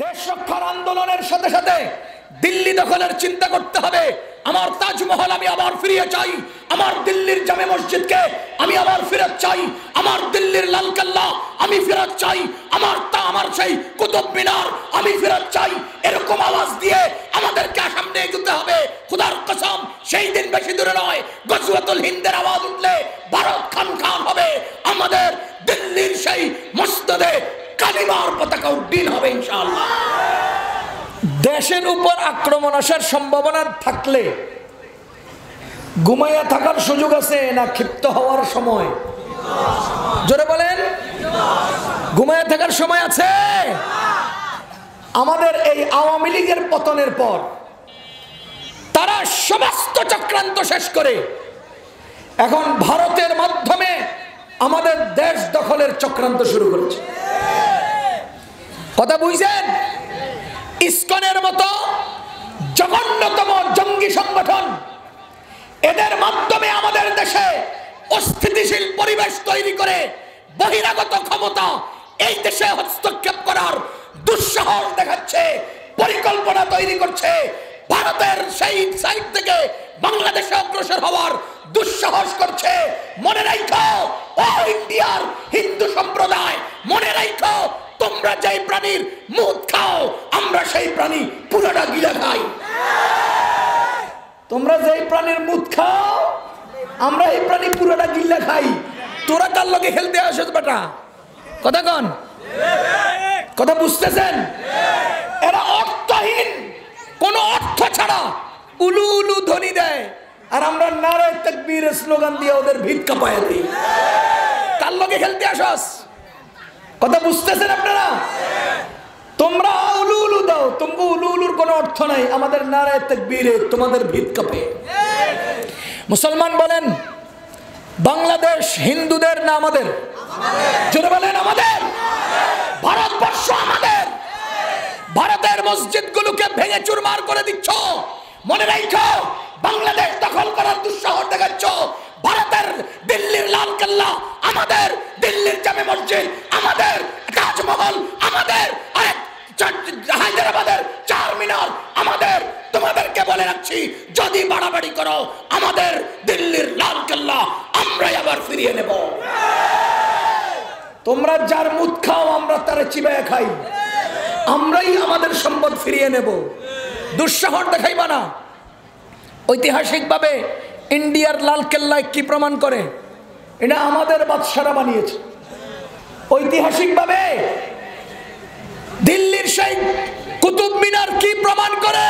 দেশ রক্ষার আন্দোলনের সাথে সাথে দিল্লি দখলের চিন্তা করতে হবে। আমার তাজমহল আমি আবার ফিরিয়ে চাই, আমার দিল্লির জামে মসজিদকে আমি আবার ফেরত চাই, আমার দিল্লির লালকেল্লা আমি ফেরত চাই, আমার সেই কুতুব মিনার আমি ফেরত চাই। এরকম আওয়াজ দিয়ে আমাদেরকে সামনে এগোতে হবে। খোদার কসম, সেই দিন বেশি দূরে নয়, গজওয়াতুল হিন্দের আওয়াজ উঠলে ভারত খান খান হবে। আমাদের দিল্লির সেই মসজিদে কালিমার পতাকা উড্ডীন হবে ইনশাআল্লাহ। দেশের উপর আক্রমণ আসার সম্ভাবনা থাকলে ঘুমাইয়া থাকার সুযোগ আছে না ক্ষিপ্ত হওয়ার সময়? জোরে বলেন, ঘুমাইয়া থাকার সময় আছে? আমাদের এই আওয়ামী লীগের পতনের পর তারা সমস্ত চক্রান্ত শেষ করে এখন ভারতের মাধ্যমে আমাদের দেশ দখলের চক্রান্ত শুরু করেছে। কথা বুঝছেন? ইসকনের মতো জঘন্যতম জঙ্গি সংগঠন, এদের মাধ্যমে আমাদের দেশে অস্থিতিশীল পরিবেশ তৈরি করে বহিরাগত ক্ষমতা এই দেশে হস্তক্ষেপ করার দুঃসাহস দেখাচ্ছে, পরিকল্পনা তৈরি করছে। ভারতের সেই সাইড থেকে বাংলাদেশে অগ্রসর হওয়ার দুঃসাহস করছে। মনে রাখো ও ইন্ডিয়ার হিন্দু সম্প্রদায়, মনে রাখো তোমরা যেই প্রাণীর মুখ খাও আমরা সেই প্রাণী পুরোটা গিলে খাই। তোমরা যেই প্রাণীর মুখ খাও আমরা এই প্রাণী পুরোটা গিলে খাই। তোরা কার লগে খেলতে আসছ বেটা? কথা কন, কথা বুঝতেছেন? এরা অর্থহীন, কোন অর্থ ছাড়া উলু উলু ধ্বনি দেয়, আর আমরা নারে তাকবীরের স্লোগান দিয়ে ওদের ভিত কাঁপায় দিই। কার লগে খেলতে আসছ? কথা বুঝতেছেন আপনারা? তোমরা উলু উলু দাও, তোমাকে উলু উলুর কোনো অর্থ নাই, আমাদের নারায়ে তাকবীরে তোমাদের ভিত কাঁপে। মুসলমান বলেন, বাংলাদেশ হিন্দুদের না আমাদের? জোরে বলেন আমাদের। ভারতবর্ষ আমাদের। ভারতের মসজিদগুলোকে ভেঙে চুরমার করে দিচ্ছ। মনে রাখো, বাংলাদেশ দখল করার দুঃসাহস দেখাচ্ছ। ভারতের দিল্লির লালকেল্লা আমাদের, দিল্লির জামে মসজিদ আমাদের, তাজমহল আমাদের, হায়দ্রাবাদের চারমিনার আমাদের। তোমাদেরকে বলে রাখছি, যদি বাড়াবাড়ি করো আমাদের দিল্লির লালকেল্লা আমরাই আবার ফিরিয়ে নেব। তোমরা যার মুখ খাও আমরা তারে চিবায় খাই, আমরাই আমাদের সম্পদ ফিরিয়ে নেব। দুঃসাহস দেখাইবা না। ঐতিহাসিকভাবে ইন্ডিয়ার লালকেল্লায় কি প্রমাণ করে? এটা আমাদের বাদশারা বানিয়েছে। ঐতিহাসিকভাবে দিল্লির সেই কুতুব মিনার কি প্রমাণ করে?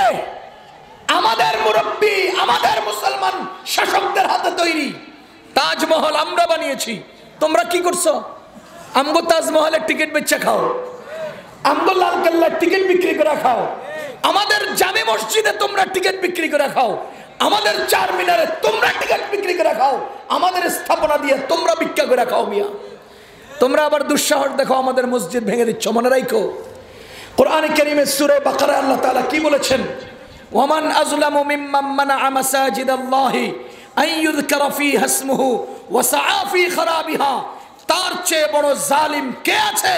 আমাদের মুরব্বী, আমাদের মুসলমান শাসকদের হাতে তৈরি। তাজমহল আমরা বানিয়েছি, তোমরা কি করছো? আমগো তাজমহলের টিকিট বেচে খাও, আমগো লালকেল্লার টিকিট বিক্রি করে খাও, আমাদের জামে মসজিদে তোমরা টিকিট বিক্রি করে খাও, আমাদের চার মিনারে তোমরা টিকিট বিক্রি করে খাও, আমাদের স্থাপনা দিয়ে তোমরা ভিক্ষা করে খাও। মিয়া, তোমরা আবার দুঃসাহস দেখো আমাদের মসজিদ ভেঙে দিচ্ছ। মনে রাখো, কোরআনে কারীমের সূরা বাকারায় আল্লাহ তাআলা কি বলেছেন? ওয়ামান আযলামু মিম্মান মানাআ মাসাজিদাল্লাহি আন ইউযকারা ফীহা ইসমুহু ওয়া সাআ ফী খারাবিহা। তার চেয়ে বড় জালিম কে আছে?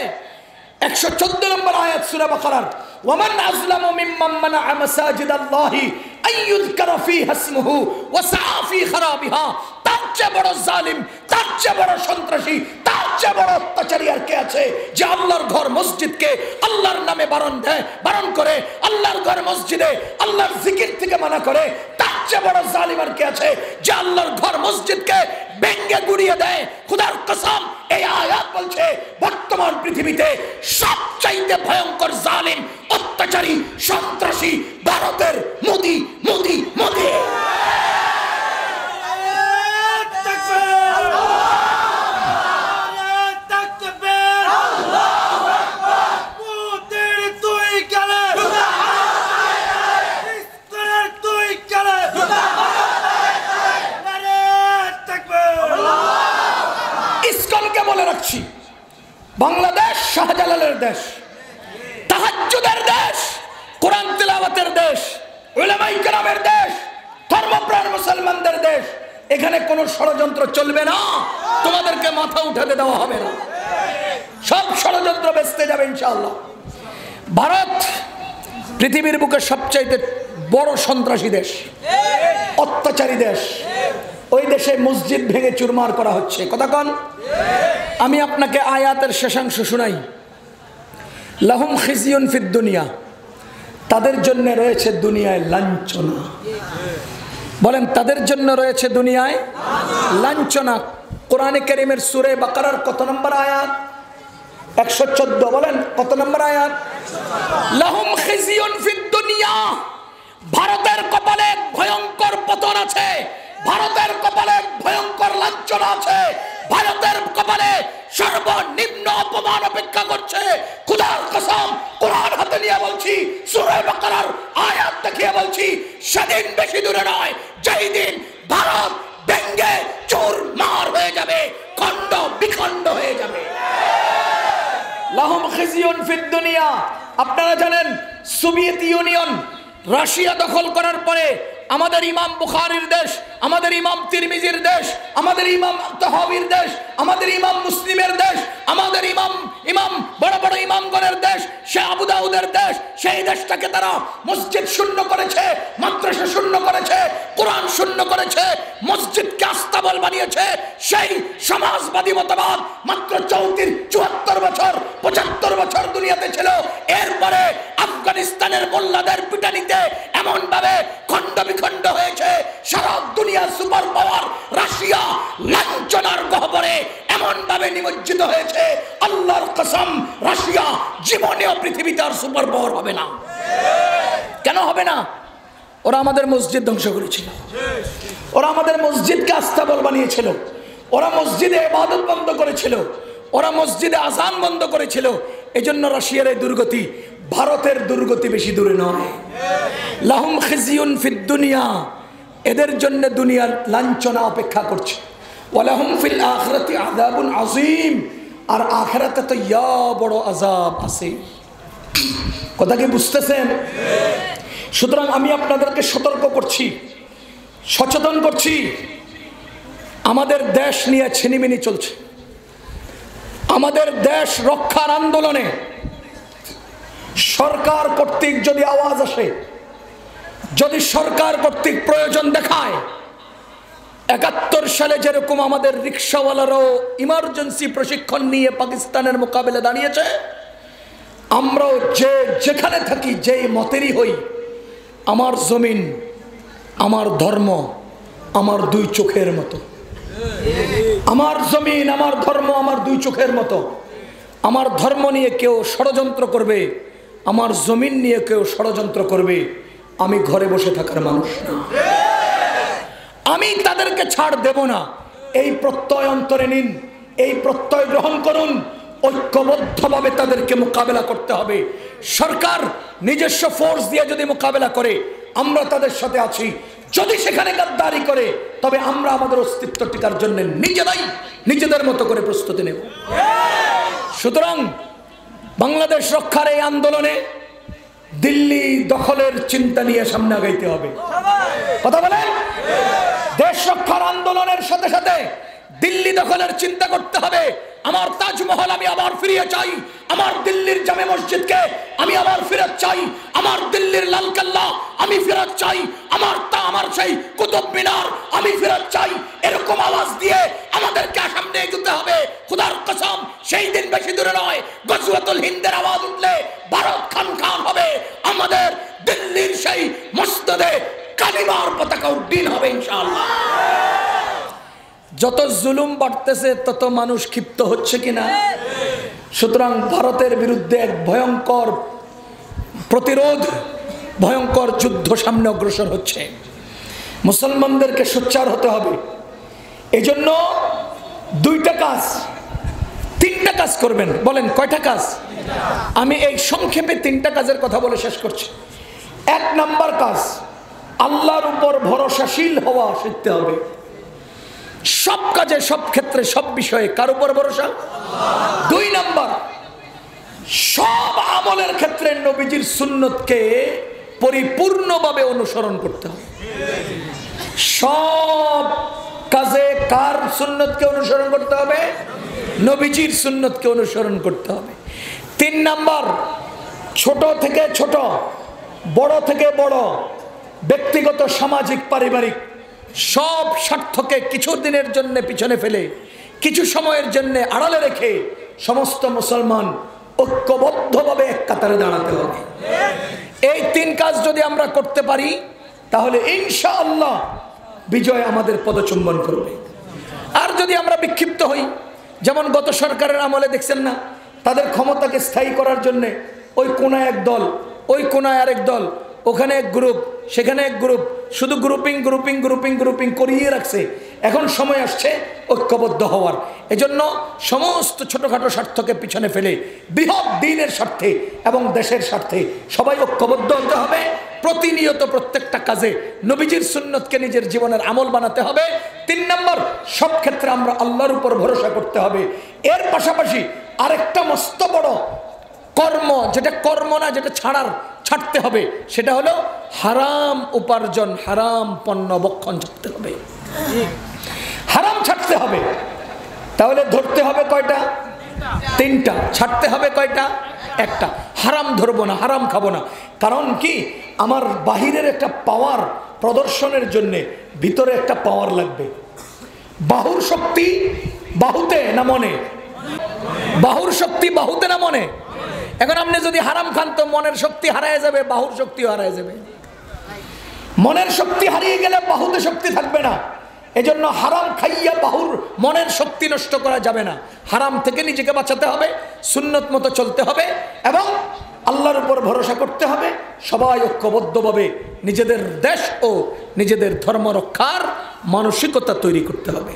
114 নম্বর আয়াত সূরা বাকারার। ওয়ামান আযলামু মিম্মান মানাআ মাসাজিদাল্লাহি আন ইউযকারা ফীহা ইসমুহু ওয়া সাআ ফী খারাবিহা। তার চেয়ে বড় জালিম, তার চেয়ে বড় সন্ত্রাসী, তার চেয়ে বড় অত্যাচারী আর কে আছে? যে আল্লাহর ঘর মসজিদকে আল্লাহর নামে বারণ করে, আল্লাহর ঘর মসজিদে আল্লাহর জিকির থেকে মানা করে। তার চেয়ে বড় জালিম আর কে আছে? যে আল্লাহর ঘর মসজিদকে ভেঙে গুড়িয়ে দেয়। খোদার কসম, এই আয়াত বলছে বর্তমান পৃথিবীতে সবচাইতে ভয়ঙ্কর জালিম, অত্যাচারী, সন্ত্রাসী ভারতের মোদি, মোদি, মোদি। বাংলাদেশ শাহজালালের দেশ, তাহাজ্জুদের দেশ, কোরআন তিলাওয়াতের দেশ, উলামায়ে কেরামের দেশ, ধর্মপ্রাণ মুসলমানদের দেশ। এখানে কোনো ষড়যন্ত্র চলবে না, তোমাদেরকে মাথা উঠাতে দেওয়া হবে না। সব ষড়যন্ত্র বেচতে যাবে ইনশাআল্লাহ। ভারত পৃথিবীর বুকে সবচাইতে বড় সন্ত্রাসী দেশ, অত্যাচারী দেশ। ওই দেশে মসজিদ ভেঙে চুরমার করা হচ্ছে। কথা কন। আমি আপনাকে আয়াতের শেষাংশ শুনাই। লাহুম খিজিয়ুন ফিদ দুনিয়া, তাদের জন্য রয়েছে দুনিয়ায় লাঞ্ছনা। বলেন, তাদের জন্য রয়েছে দুনিয়ায় লাঞ্ছনা। কোরআনে কারীমের সূরা বাকারার কত নম্বর আয়াত? 114। বলেন কত নম্বর আয়াত? লাহুম খিজিয়ুন ফিদ দুনিয়া, ভারতের কপালে ভয়ঙ্কর পতন আছে, ভারতের কপালে ভয়ঙ্কর লাঞ্ছনা আছে, ভারতের কপালে সর্বনিম্ন অপমান অপেক্ষা করছে। খোদার কসম, কোরআন হাতে নিয়ে বলছি, সূরা বাকারার আয়াত দেখিয়ে বলছি, সেদিন বেশি দূরে নয় যেই দিন ভারত ভেঙ্গে চুরমার হয়ে যাবে, খণ্ড বিখণ্ড হয়ে যাবে। লাহুম খিজিয়ুন ফিদ দুনিয়া। আপনারা জানেন সোভিয়েত ইউনিয়ন রাশিয়া দখল করার পরে আমাদের ইমাম বুখারীর দেশ, আমাদের ইমাম তিরমিজির দেশ, আমাদের ইমাম তাহাবির দেশ, আমাদের ইমাম মুসলিমের দেশ, আমাদের ইমাম বড় বড় ইমামগণের দেশ, সে আবু দাউদের দেশ, সেই দেশটাকে তারা মসজিদ শূন্য করেছে, মাদ্রাসা শূন্য করেছে, কোরআন শূন্য করেছে, মসজিদকে আস্তাবল বানিয়েছে। সেই সমাজবাদী মতবাদ মাত্র 74 বছর 75 বছর দুনিয়াতে ছিল। এরপরে আফগানিস্তানের মোল্লাদের পিটানিতে এমন ভাবে খণ্ড বিখণ্ড হয়েছে, সারা দুনিয়া সুপার পাওয়ার রাশিয়া লাঞ্ছনার গহ্বরে এমন ভাবে নিমজ্জিত হয়েছে, আল্লাহর কসম রাশিয়া জীবনেও পৃথিবীতে আর সুপার পাওয়ার হবে না। কেন হবে না? ওরা আমাদের মসজিদ ধ্বংস করেছিল, ওরা আমাদের মসজিদকে আস্তাবল বানিয়েছিল, ওরা মসজিদে ইবাদত বন্ধ করেছিল, ওরা মসজিদে আযান বন্ধ করেছিল। এজন্য রাশিয়ার এই দুর্গতি, ভারতের দুর্গতি বেশি দূরে নয়। লাহুম খিজিয়ুন ফিদ দুনিয়া, এদের জন্য দুনিয়ার লাঞ্ছনা অপেক্ষা করছে। ওয়ালাহুম ফিল আখিরাতি আযাবুন আযীম, আর আখিরাতে তো ইয়া বড় আযাব আছে। কথা কি বুঝতেছেন? সুতরাং আমি আপনাদেরকে সতর্ক করছি, সচেতন করছি, আমাদের দেশ নিয়ে ছিনিমিনি চলছে। আমাদের দেশ রক্ষার আন্দোলনে সরকার কর্তৃক যদি আওয়াজ আসে, যদি সরকার কর্তৃক প্রয়োজন দেখায়, 71 সালে যেরকম আমাদের রিক্সাওয়ালারাও ইমার্জেন্সি প্রশিক্ষণ নিয়ে পাকিস্তানের মোকাবেলা দাঁড়িয়েছে, আমরাও যেখানে থাকি, যেই মতেরই হই, আমার জমিন, আমার ধর্ম, আমার দুই চোখের মতো। আমার জমিন, আমার ধর্ম, আমার দুই চোখের মতো। আমার ধর্ম নিয়ে কেউ ষড়যন্ত্র করবে, আমার জমিন নিয়ে কেউ ষড়যন্ত্র করবে, আমি ঘরে বসে থাকার মানুষ না, আমি তাদেরকে ছাড় দেব না। এই প্রত্যয় অন্তরে নিন, এই প্রত্যয় গ্রহণ করুন, ঐক্যবদ্ধভাবে তাদেরকে মোকাবেলা করতে হবে। সরকার নিজস্ব ফোর্স দিয়ে যদি মোকাবেলা করে, আমরা তাদের সাথে আছি। যদি সেখানে গাদ্দারি করে, তবে আমরা আমাদের অস্তিত্ব টিকার জন্য নিজেরাই নিজেদের মতো করে প্রস্তুতি নেব। সুতরাং বাংলাদেশ রক্ষার এই আন্দোলনে দিল্লি দখলের চিন্তা নিয়ে সামনে আগাইতে হবে। কথা বলেন? দেশ রক্ষার আন্দোলনের সাথে সাথে দিল্লি দখলের চিন্তা করতে হবে। আমার তাজমহল আমি আবার ফিরিয়ে চাই, আমার দিল্লির জামে মসজিদকে আমি আবার ফেরত চাই, আমার দিল্লির লালকেল্লা আমি ফেরত চাই, আমার সেই কুতুব মিনার আমি ফেরত চাই। এরকম আওয়াজ দিয়ে আমাদেরকে সামনে এগোতে হবে। খোদার কসম, সেই দিন বেশি দূরে নয়, গজওয়াতুল হিন্দের আওয়াজ উঠলে ভারত খান খান হবে। আমাদের দিল্লির সেই মসজিদে কালিমার পতাকা উড্ডীন হবে ইনশাআল্লাহ। যত জুলুম বাড়তেছে তত মানুষ ক্ষিপ্ত হচ্ছে কিনা? সুতরাং ভারতের বিরুদ্ধে এক ভয়ঙ্কর প্রতিরোধ, ভয়ঙ্কর যুদ্ধ সামনে অগ্রসর হচ্ছে। মুসলমানদেরকে সোচ্চার হতে হবে। এজন্য দুইটা কাজ, তিনটা কাজ করবেন। বলেন কয়টা কাজ? আমি এই সংক্ষেপে তিনটা কাজের কথা বলে শেষ করছি। 1 নাম্বার কাজ, আল্লাহর উপর ভরসাশীল হওয়া শিখতে হবে। সব কাজে, সব ক্ষেত্রে, সব বিষয়ে কার উপর ভরসা? 2 নাম্বার, সব আমলের ক্ষেত্রে নবীজির সুন্নতকে পরিপূর্ণভাবে অনুসরণ করতে হবে। সব কাজে কার সুন্নতকে অনুসরণ করতে হবে? নবীজির সুন্নতকে অনুসরণ করতে হবে। 3 নাম্বার, ছোট থেকে ছোট, বড় থেকে বড়, ব্যক্তিগত, সামাজিক, পারিবারিক সব স্বার্থকে কিছু দিনের জন্য পিছনে ফেলে, কিছু সময়ের জন্য আড়ালে রেখে সমস্ত মুসলমান ঐক্যবদ্ধভাবে এক কাতারে দাঁড়াতে হবে। এই তিন কাজ যদি আমরা করতে পারি তাহলে ইনশাআল্লাহ বিজয় আমাদের পদচুম্বন করবে। আর যদি আমরা বিক্ষিপ্ত হই, যেমন গত সরকারের আমলে দেখছেন না, তাদের ক্ষমতাকে স্থায়ী করার জন্য ওই কোনায় এক দল, ওই কোনায় আরেক দল, ওখানে এক গ্রুপ, সেখানে এক গ্রুপ, শুধু গ্রুপিং গ্রুপিং গ্রুপিং গ্রুপিং করিয়ে রাখছে। এখন সময় আসছে ঐক্যবদ্ধ হওয়ার। এজন্য সমস্ত ছোটখাটো স্বার্থকে পিছনে ফেলে বৃহৎ দ্বীনের স্বার্থে এবং দেশের স্বার্থে সবাই ঐক্যবদ্ধ হতে হবে। প্রতিনিয়ত প্রত্যেকটা কাজে নবীজির সুন্নতকে নিজের জীবনের আমল বানাতে হবে। 3 নম্বর, সব ক্ষেত্রে আমরা আল্লাহর উপর ভরসা করতে হবে। এর পাশাপাশি আরেকটা মস্ত বড় কর্ম, যেটা কর্ম না, যেটা ছাড়তে হবে, সেটা হলো হারাম উপার্জন, হারাম পণ্য ভক্ষণ ছাড়তে হবে, হারাম ছাড়তে হবে। তাহলে ধরতে হবে কয়টা? 3টা। ছাড়তে হবে কয়টা? 1টা। হারাম ধরবো না, হারাম খাবো না। কারণ কি, আমার বাহিরের একটা পাওয়ার প্রদর্শনের জন্য ভিতরে একটা পাওয়ার লাগবে। বাহুর শক্তি বাহুতে না মনে? বাহুর শক্তি বাহুতে না মনে? এখন আপনি যদি হারাম খান তো মনের শক্তি হারিয়ে যাবে, বাহুর শক্তিও হারিয়ে যাবে। মনের শক্তি হারিয়ে গেলে বাহুতে শক্তি থাকবে না। এজন্য হারাম খাইয়া বাহুর মনের শক্তি নষ্ট করা যাবে না। হারাম থেকে নিজেকে বাঁচাতে হবে, সুন্নত মতো চলতে হবে এবং আল্লাহর উপর ভরসা করতে হবে। সবাই ঐক্যবদ্ধভাবে নিজেদের দেশ ও নিজেদের ধর্ম রক্ষার মানসিকতা তৈরি করতে হবে।